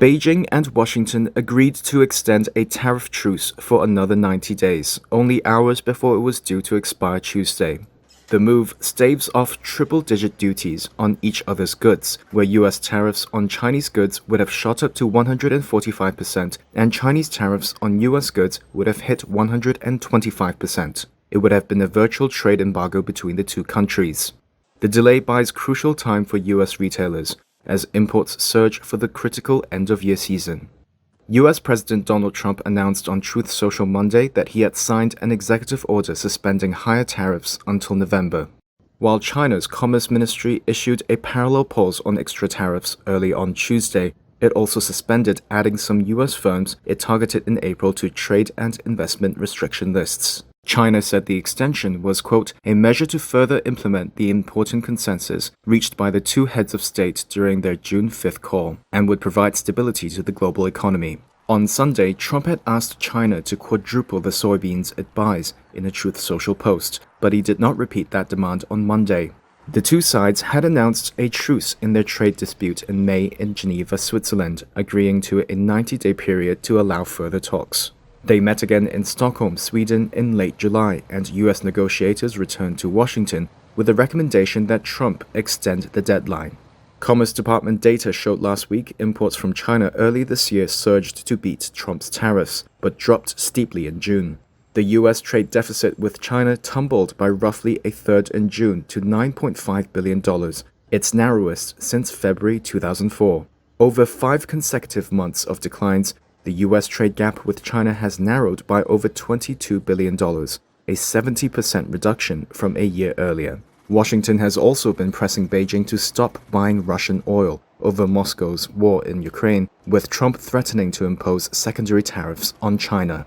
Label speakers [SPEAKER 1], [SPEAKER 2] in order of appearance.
[SPEAKER 1] Beijing and Washington agreed to extend a tariff truce for another 90 days, only hours before it was due to expire Tuesday. The move staves off triple-digit duties on each other's goods, where U.S. tariffs on Chinese goods would have shot up to 145% and Chinese tariffs on U.S. goods would have hit 125%. It would have been a virtual trade embargo between the two countries. The delay buys crucial time for U.S. retailers, as imports surge for the critical end-of-year season. U.S. President Donald Trump announced on Truth Social Monday that he had signed an executive order suspending higher tariffs until November, while China's Commerce Ministry issued a parallel pause on extra tariffs early on Tuesday. It also suspended adding some U.S. firms it targeted in April to trade and investment restriction lists. China said the extension was, quote, a measure to further implement the important consensus reached by the two heads of state during their June 5th call, and would provide stability to the global economy. On Sunday, Trump had asked China to quadruple the soybeans it buys in a Truth Social post, but he did not repeat that demand on Monday. The two sides had announced a truce in their trade dispute in May in Geneva, Switzerland, agreeing to a 90-day period to allow further talks. They met again in Stockholm, Sweden in late July, and U.S. negotiators returned to Washington with a recommendation that Trump extend the deadline. Commerce Department data showed last week imports from China early this year surged to beat Trump's tariffs, but dropped steeply in June. The U.S. trade deficit with China tumbled by roughly a third in June to $9.5 billion, its narrowest since February 2004. Over 5 consecutive months of declines, the U.S. trade gap with China has narrowed by over $22 billion, a 70% reduction from a year earlier. Washington has also been pressing Beijing to stop buying Russian oil over Moscow's war in Ukraine, with Trump threatening to impose secondary tariffs on China.